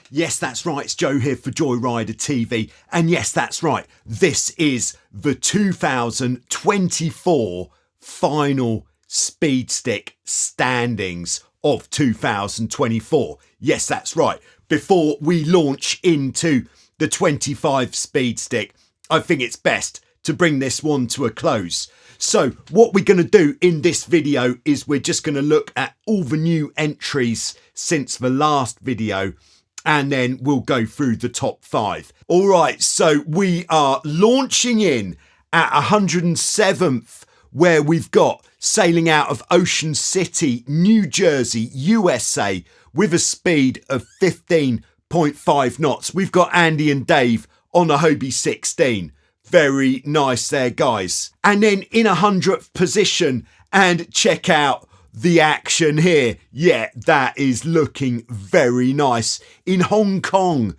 Yes, that's right. It's Joe here for Joyrider TV. And yes, that's right. This is the 2024 final speed stick standings of 2024. Yes, that's right. Before we launch into the 25 speed stick, I think it's best to bring this one to a close. So what we're going to do in this video is we're just going to look at all the new entries since the last video, and then we'll go through the top 5. All right, so we are launching in at 107th, where we've got sailing out of Ocean City, New Jersey, USA, with a speed of 15.5 knots. We've got Andy and Dave on a Hobie 16. Very nice there, guys. And then in 100th position, and check out the action here. Yeah, that is looking very nice. In Hong Kong,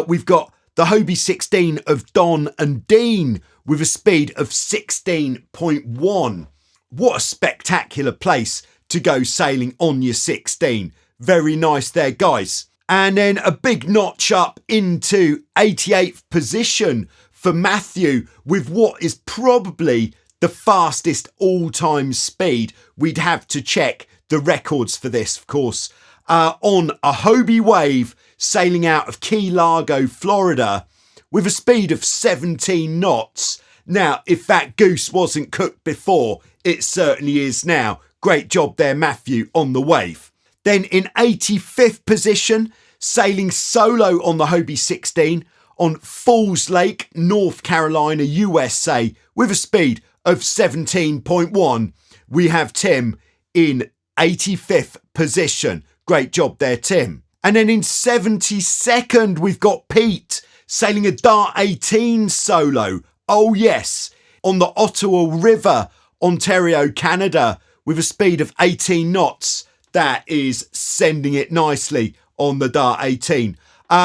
we've got the Hobie 16 of Don and Dean with a speed of 16.1. What a spectacular place to go sailing on your 16. Very nice there, guys. And then a big notch up into 88th position for Matthew with what is probably the fastest all-time speed. We'd have to check the records for this, of course. On a Hobie Wave sailing out of Key Largo, Florida with a speed of 17 knots. Now, if that goose wasn't cooked before, it certainly is now. Great job there, Matthew, on the wave. Then in 85th position, sailing solo on the Hobie 16 on Falls Lake, North Carolina, USA, with a speed of 17.1. We have Tim in 85th position. Great job there, Tim. And then in 72nd, we've got Pete sailing a Dart 18 solo. Oh yes, on the Ottawa River, Ontario, Canada, with a speed of 18 knots. That is sending it nicely on the Dart 18.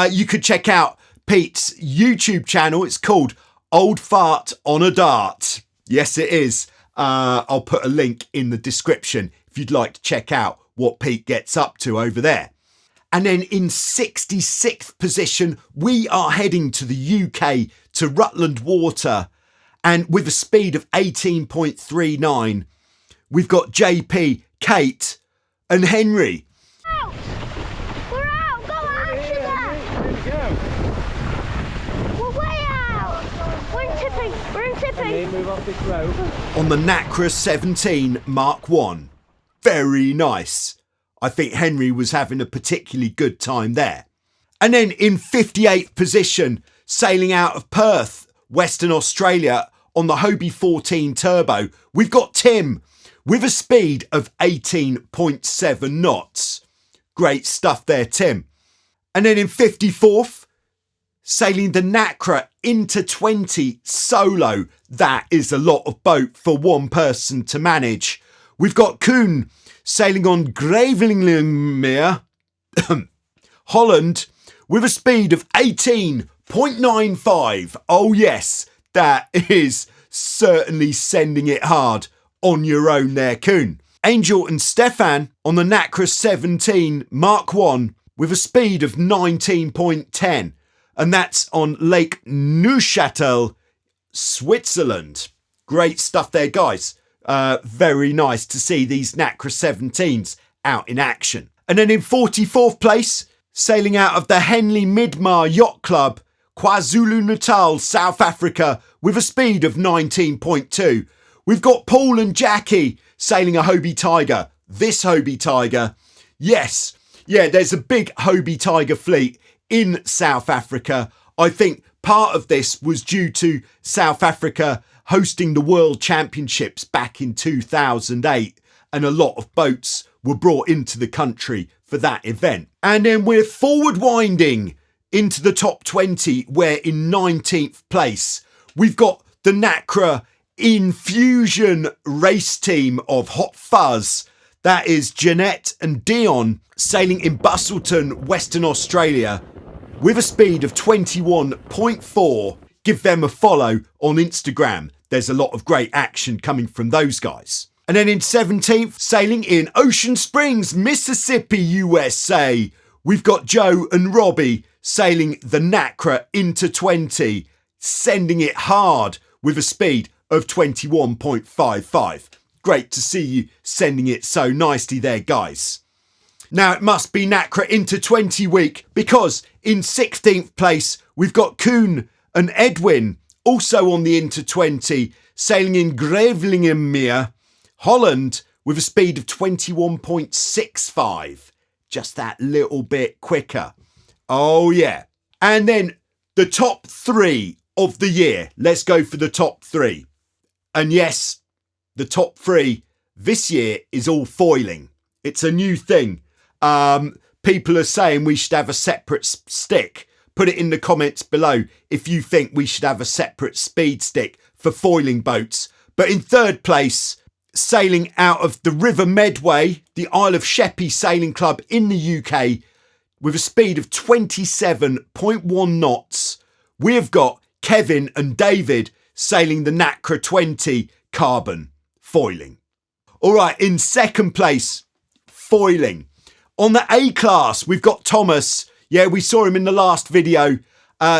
You could check out Pete's YouTube channel. It's called Old Fart on a Dart. Yes, it is. I'll put a link in the description if you'd like to check out what Pete gets up to over there. And then in 66th position, we are heading to the UK to Rutland Water. And with a speed of 18.39, we've got JP, Kate and Henry. We're out! Go after them! We're way out! We're in tipping! Move off this road. On the Nacra 17 Mark 1. Very nice. I think Henry was having a particularly good time there. And then in 58th position, sailing out of Perth, Western Australia, on the Hobie 14 Turbo, we've got Tim with a speed of 18.7 knots. Great stuff there, Tim. And then in 54th, sailing the Nacra into 20 solo. That is a lot of boat for one person to manage. We've got Koen sailing on Gravelingmermeer, Holland, with a speed of 18.95. Oh yes, that is certainly sending it hard on your own there, Koen. Angel and Stefan on the Nacra 17 Mark 1 with a speed of 19.10. And that's on Lake Neuchâtel, Switzerland. Great stuff there, guys. Very nice to see these Nacra 17s out in action. And then in 44th place, sailing out of the Henley Midmar Yacht Club, KwaZulu-Natal, South Africa, with a speed of 19.2. We've got Paul and Jackie sailing a Hobie Tiger. This Hobie Tiger. Yes, yeah, there's a big Hobie Tiger fleet in South Africa. I think part of this was due to South Africa hosting the World Championships back in 2008, and a lot of boats were brought into the country for that event. And then we're forward winding into the top 20, where in 19th place, we've got the Nacra Infusion race team of Hot Fuzz. That is Jeanette and Dion sailing in Bustleton, Western Australia, with a speed of 21.4. Give them a follow on Instagram. There's a lot of great action coming from those guys. And then in 17th, sailing in Ocean Springs, Mississippi, USA, we've got Joe and Robbie sailing the Nacra into 20, sending it hard with a speed of 21.55. Great to see you sending it so nicely there, guys. Now it must be Nacra into 20 week, because in 16th place we've got Koen and Edwin also on the into 20, sailing in Grevelingenmeer, Holland, with a speed of 21.65. Just that little bit quicker. Oh yeah. And then the top 3 of the year. Let's go for the top 3. And yes, the top 3 this year is all foiling. It's a new thing. People are saying we should have a separate stick. Put it in the comments below if you think we should have a separate speed stick for foiling boats. But in 3rd place, sailing out of the River Medway, the Isle of Sheppey Sailing Club in the UK, with a speed of 27.1 knots, we have got Kevin and David sailing the Nacra 20 carbon foiling. All right, in 2nd place, foiling. On the A-class, we've got Thomas. Yeah, we saw him in the last video,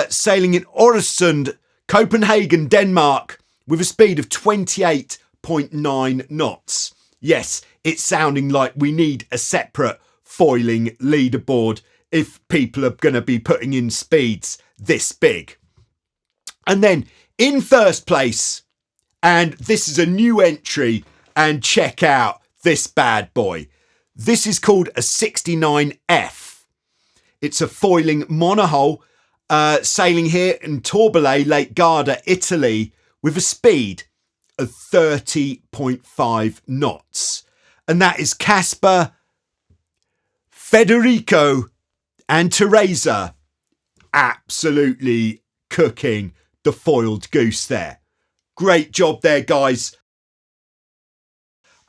sailing in Øresund, Copenhagen, Denmark, with a speed of 28.9 knots. Yes, it's sounding like we need a separate foiling leaderboard if people are going to be putting in speeds this big. And then in 1st place, and this is a new entry, and check out this bad boy. This is called a 69F. It's a foiling monohull, sailing here in Torbole, Lake Garda, Italy, with a speed of 30.5 knots. And that is Casper, Federico and Teresa absolutely cooking the foiled goose there. Great job there, guys.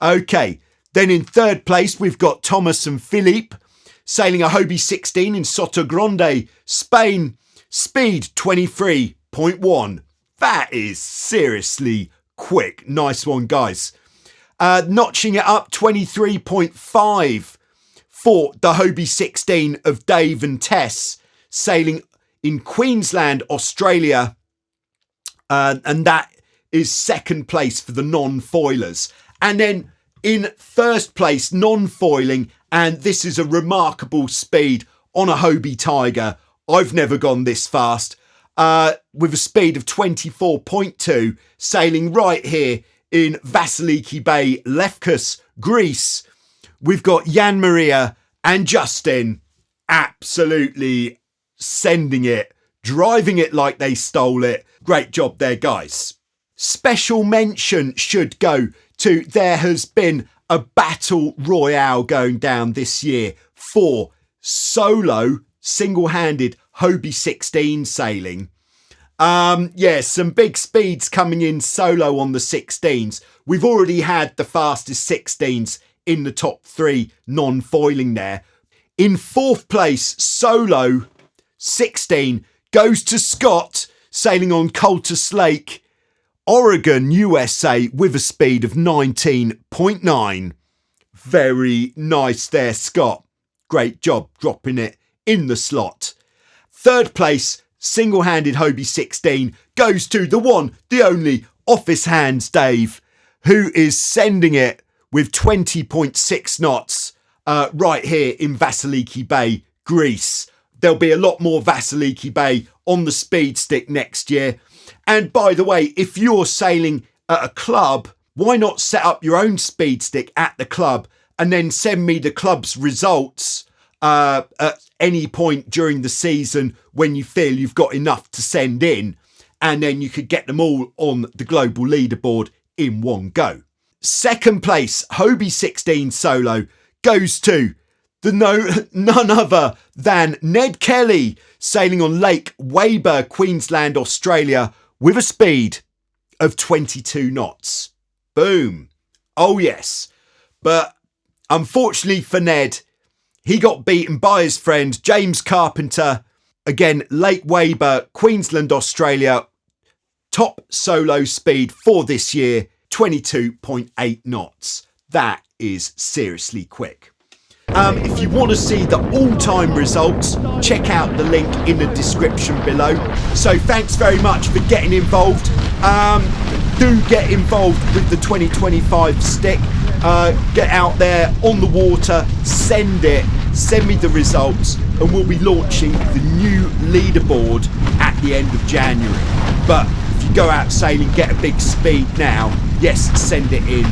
Okay, then in 3rd place, we've got Thomas and Philippe sailing a Hobie 16 in Sotogrande, Spain. Speed 23.1. That is seriously quick. Nice one, guys. Notching it up 23.5 for the Hobie 16 of Dave and Tess sailing in Queensland, Australia. And that is 2nd place for the non-foilers. And then in 1st place, non-foiling, and this is a remarkable speed on a Hobie Tiger. I've never gone this fast. With a speed of 24.2, sailing right here in Vasiliki Bay, Lefkas, Greece. We've got Jan Maria and Justin absolutely sending it, driving it like they stole it. Great job there, guys. Special mention should go to, there has been a battle royale going down this year for solo, single-handed Hobie 16 sailing. Yeah, some big speeds coming in solo on the 16s. We've already had the fastest 16s in the top 3 non-foiling there. In 4th place, solo 16 goes to Scott, sailing on Cultus Lake, Oregon, USA, with a speed of 19.9. Very nice there, Scott. Great job dropping it in the slot. 3rd place, single-handed Hobie 16 goes to the one, the only Office Hands Dave, who is sending it with 20.6 knots right here in Vasiliki Bay, Greece. There'll be a lot more Vasiliki Bay on the speed stick next year. And by the way, if you're sailing at a club, why not set up your own speed stick at the club and then send me the club's results at any point during the season when you feel you've got enough to send in, and then you could get them all on the global leaderboard in one go. 2nd place, Hobie 16 solo, goes to none other than Ned Kelly, sailing on Lake Weber, Queensland, Australia, with a speed of 22 knots. Boom. Oh yes. But unfortunately for Ned, he got beaten by his friend James Carpenter. Again, Lake Weber, Queensland, Australia. Top solo speed for this year, 22.8 knots. That is seriously quick. If you want to see the all-time results, check out the link in the description below. So thanks very much for getting involved. Do get involved with the 2025 stick. Get out there on the water, send me the results, and we'll be launching the new leaderboard at the end of January. But if you go out sailing, get a big speed now, yes, send it in.